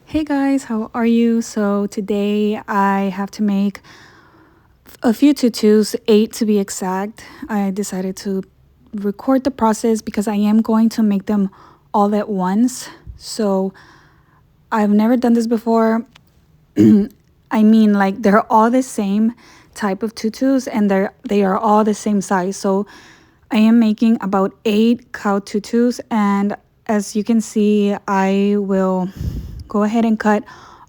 Hey guys, how are you? So today I have to make a few tutus, 8 to be exact. I decided to record the process because I am going to make them all at once. So I've never done this before. I mean, like they're all the same type of tutus and they are all the same size. So I am making about 8 cow tutus, and as you can see, I will go ahead and cut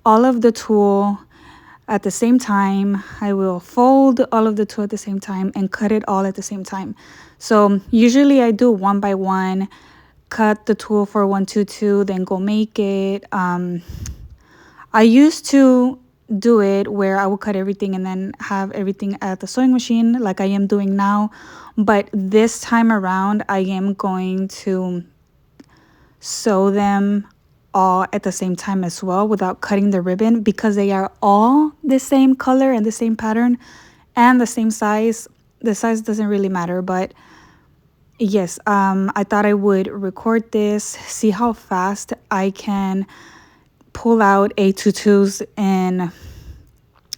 all of the tulle at the same time. I will fold all of the tulle at the same time and cut it all at the same time. So usually I do one by one, cut the tulle for one tutu, then go make it. I used to do it where I would cut everything and then have everything at the sewing machine like I am doing now. But this time around, I am going to sew them all at the same time as well without cutting the ribbon, because they are all the same color and the same pattern and the same size. The size doesn't really matter, but yes, I thought I would record this, see how fast I can pull out a tutus in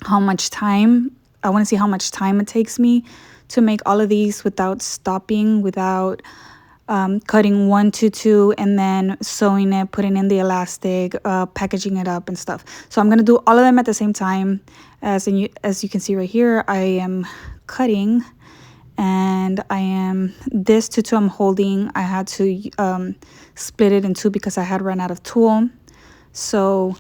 how much time. I want to see how much time it takes me to make all of these without stopping, without cutting one tutu and then sewing it, putting in the elastic, packaging it up and stuff. So I'm gonna do all of them at the same time. As you can see right here, I am cutting, and this tutu I'm holding, I had to split it in two because I had run out of tulle. So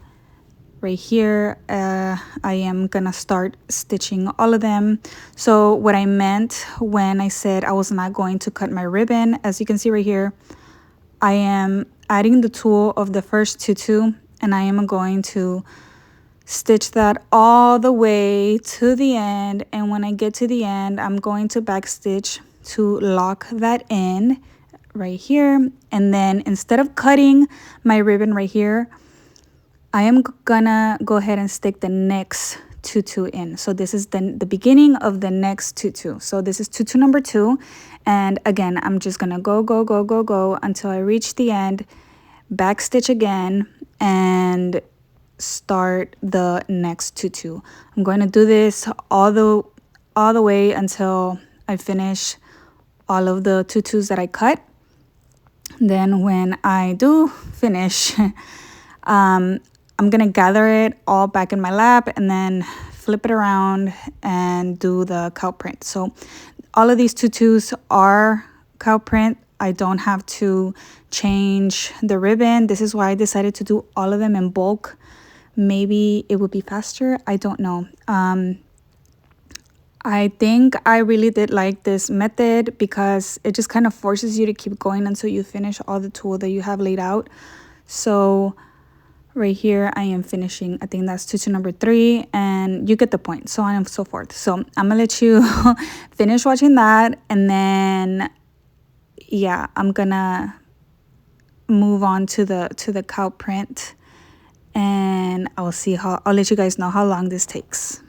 right here, I am gonna start stitching all of them. So what I meant when I said I was not going to cut my ribbon, as you can see right here, I am adding the tulle of the first tutu, and I am going to stitch that all the way to the end. And when I get to the end, I'm going to backstitch to lock that in right here. And then instead of cutting my ribbon right here, I am gonna go ahead and stick the next tutu in. So this is the beginning of the next tutu. So this is tutu number 2. And again, I'm just gonna go until I reach the end, backstitch again, and start the next tutu. I'm going to do this all the way until I finish all of the tutus that I cut. Then when I do finish, I'm gonna gather it all back in my lap and then flip it around and do the cow print. So all of these tutus are cow print. I don't have to change the ribbon. This is why I decided to do all of them in bulk. Maybe it would be faster, I don't know. I think I really did like this method because it just kind of forces you to keep going until you finish all the tulle that you have laid out. So right here I am finishing, I think that's tutu number 3, and you get the point, so on and so forth. So I'm gonna let you finish watching that, and then yeah, I'm gonna move on to the cow print, and I'll let you guys know how long this takes.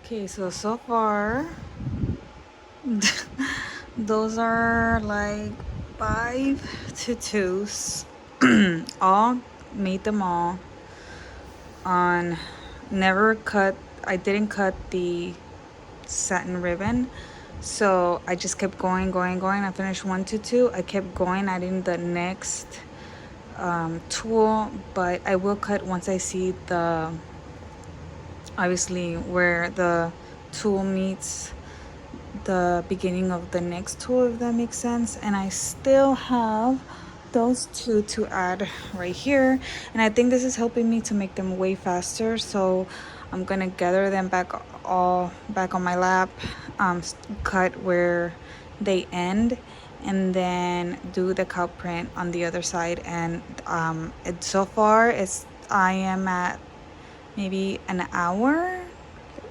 Okay, so far those are like 5 tutus. All made them all on, never cut, I didn't cut the satin ribbon, so I just kept going. I finished 1 tutu, I kept going, adding the next tulle, but I will cut once I see the, obviously, where the tulle meets the beginning of the next tulle, if that makes sense. And I still have those 2 to add right here, and I think this is helping me to make them way faster. So I'm gonna gather them all back on my lap, cut where they end, and then do the cow print on the other side. And so far I am at maybe an hour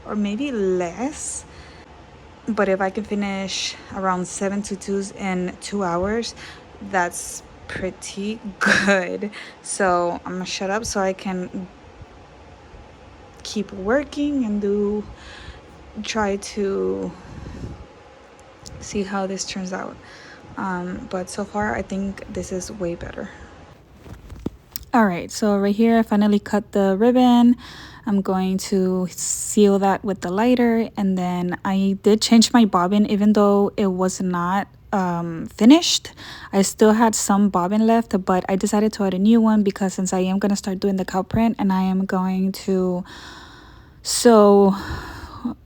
or maybe less. But if I can finish around 7 tutus in 2 hours, that's pretty good. So I'm gonna shut up so I can keep working and try to see how this turns out. But so far I think this is way better. All right, so right here I finally cut the ribbon. I'm going to seal that with the lighter, and then I did change my bobbin even though it was not finished. I still had some bobbin left, but I decided to add a new one because since I am going to start doing the cow print and I am going to sew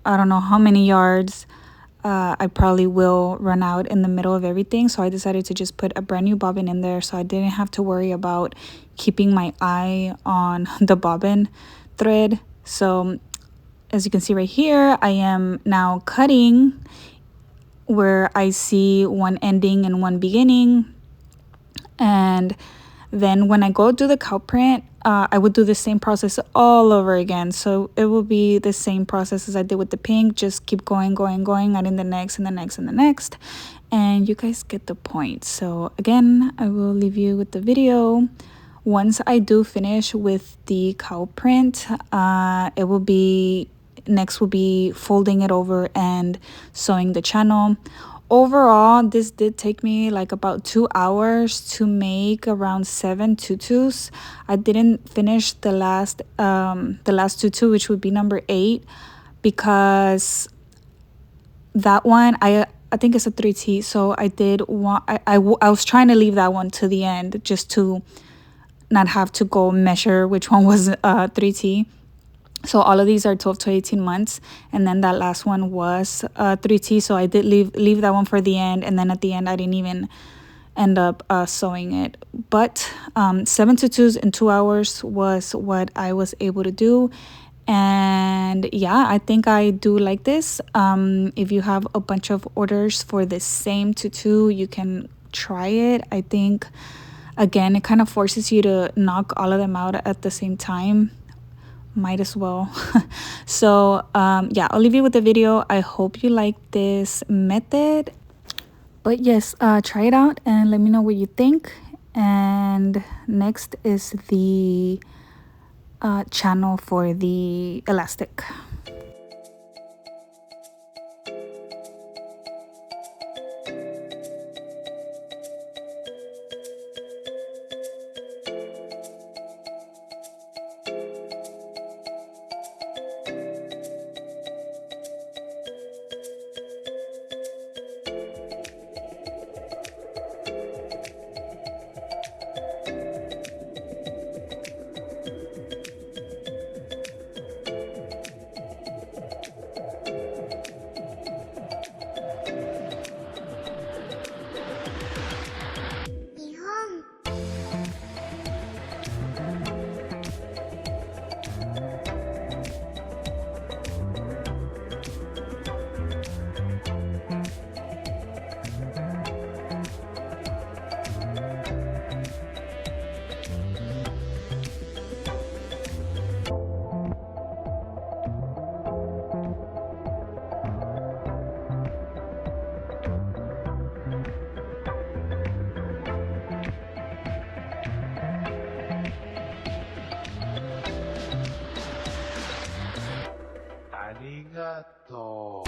I don't know how many yards, I probably will run out in the middle of everything. So I decided to just put a brand new bobbin in there so I didn't have to worry about keeping my eye on the bobbin thread. So as you can see right here, I am now cutting where I see one ending and one beginning. And then when I go do the cow print, I would do the same process all over again. So it will be the same process as I did with the pink. Just keep going, adding the next and the next and the next. And you guys get the point. So again, I will leave you with the video. Once I do finish with the cow print, it will be, next will be folding it over and sewing the channel. Overall, this did take me like about 2 hours to make around 7 tutus. I didn't finish the last tutu, which would be number 8, because that one I think it's a 3T. So I did want I was trying to leave that one to the end just to not have to go measure which one was 3T. So all of these are 12 to 18 months. And then that last one was 3T. So I did leave that one for the end. And then at the end, I didn't even end up sewing it. But 7 tutus in 2 hours was what I was able to do. And yeah, I think I do like this. If you have a bunch of orders for the same tutu, you can try it. I think, again, it kind of forces you to knock all of them out at the same time. Might as well. So yeah, I'll leave you with the video. I hope you like this method. But yes, try it out and let me know what you think. And next is the channel for the elastic. Arigato.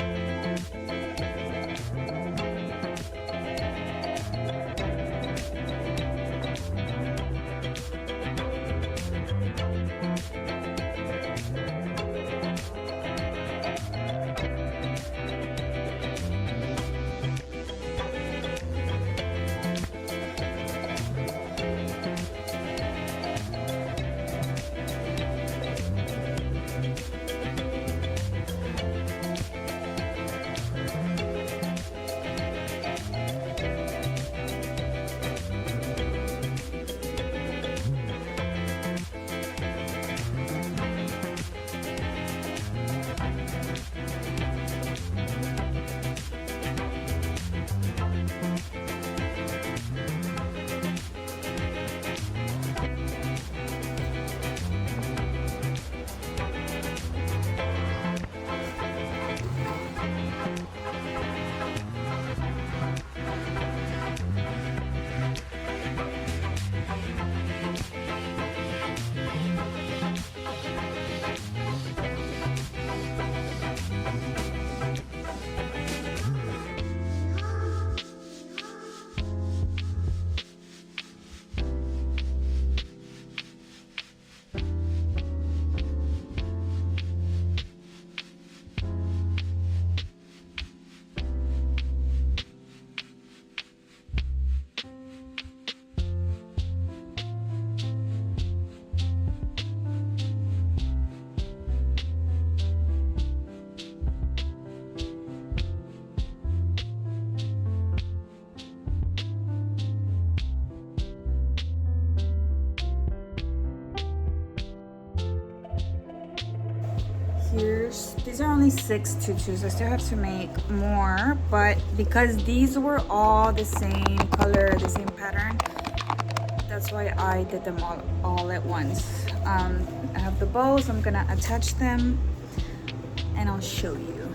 these are only 6 tutus. I still have to make more, but because these were all the same color, the same pattern, that's why I did them all at once. I have the bows. I'm gonna attach them and I'll show you.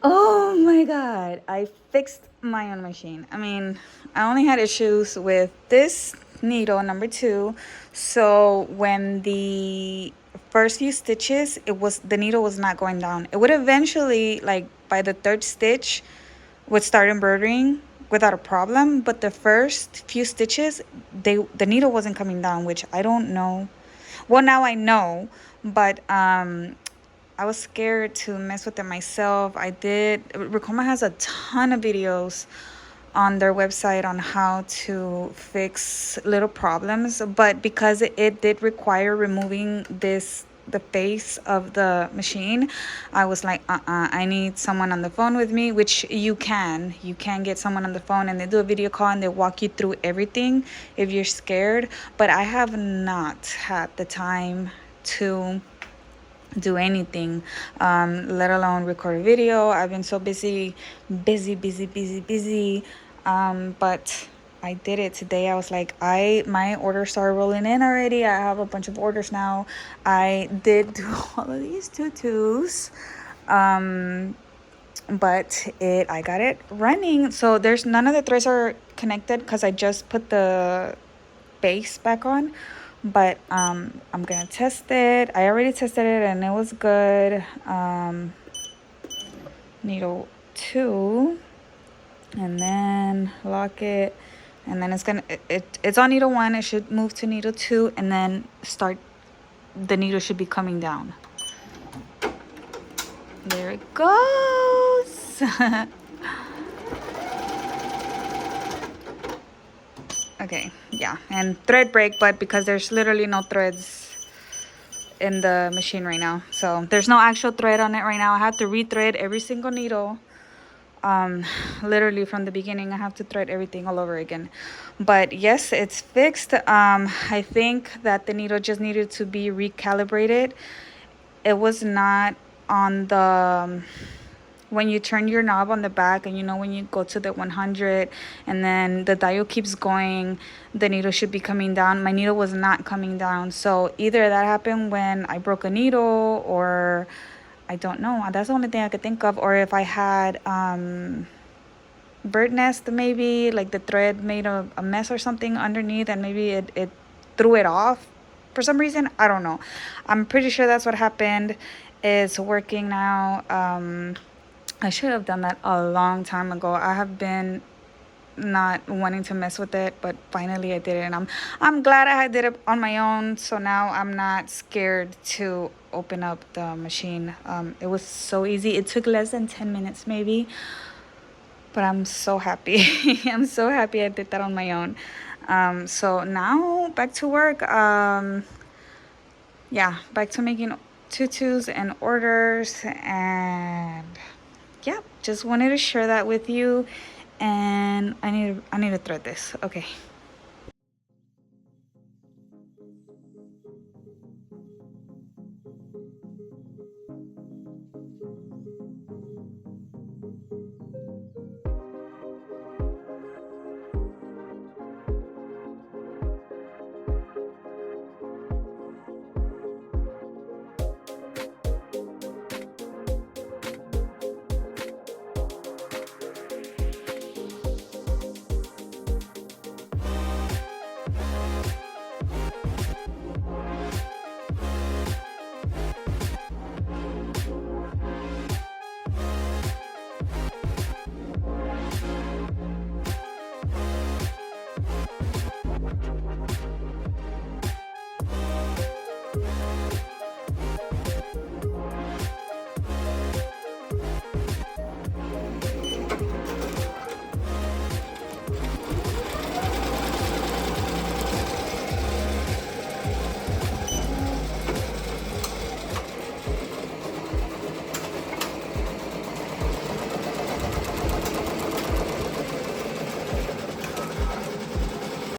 Oh my god, I fixed my own machine. I mean, I only had issues with this needle number 2. So when the first few stitches, the needle was not going down. It would eventually, like by the 3rd stitch, would start embroidering without a problem, but the first few stitches, the needle wasn't coming down, which I don't know. Well, now I know, but I was scared to mess with it myself. Ricoma has a ton of videos on their website on how to fix little problems, but because it did require removing the face of the machine, I was like, I need someone on the phone with me, which you can get someone on the phone and they do a video call and they walk you through everything if you're scared. But I have not had the time to do anything, let alone record a video. I've been so busy, but I did it today. I was like, my orders started rolling in already. I have a bunch of orders now. I did do all of these tutus, but I got it running. So there's none of the threads are connected because I just put the base back on. But I'm gonna test it. I already tested it and it was good. Needle 2, and then lock it, and then it's on needle 1. It should move to needle 2 and then the needle should be coming down. There it goes. Okay, yeah, and thread break, but because there's literally no threads in the machine right now, so there's no actual thread on it right now. I have to rethread every single needle. Literally from the beginning, I have to thread everything all over again. But yes, it's fixed. I think that the needle just needed to be recalibrated. It was not on the when you turn your knob on the back, and you know when you go to the 100 and then the dial keeps going, the needle should be coming down. My needle was not coming down, so either that happened when I broke a needle, or I don't know. That's the only thing I could think of. Or if I had bird nest, maybe like the thread made a mess or something underneath, and maybe it threw it off for some reason. I don't know. I'm pretty sure that's what happened. It's working now. I should have done that a long time ago. I have been not wanting to mess with it, but finally I did it, and I'm glad I did it on my own. So now I'm not scared to open up the machine. It was so easy. It took less than 10 minutes maybe, but I'm so happy. I'm so happy I did that on my own. So now back to work. Yeah, back to making tutus and orders, and yeah, just wanted to share that with you. And I need to thread this. Okay.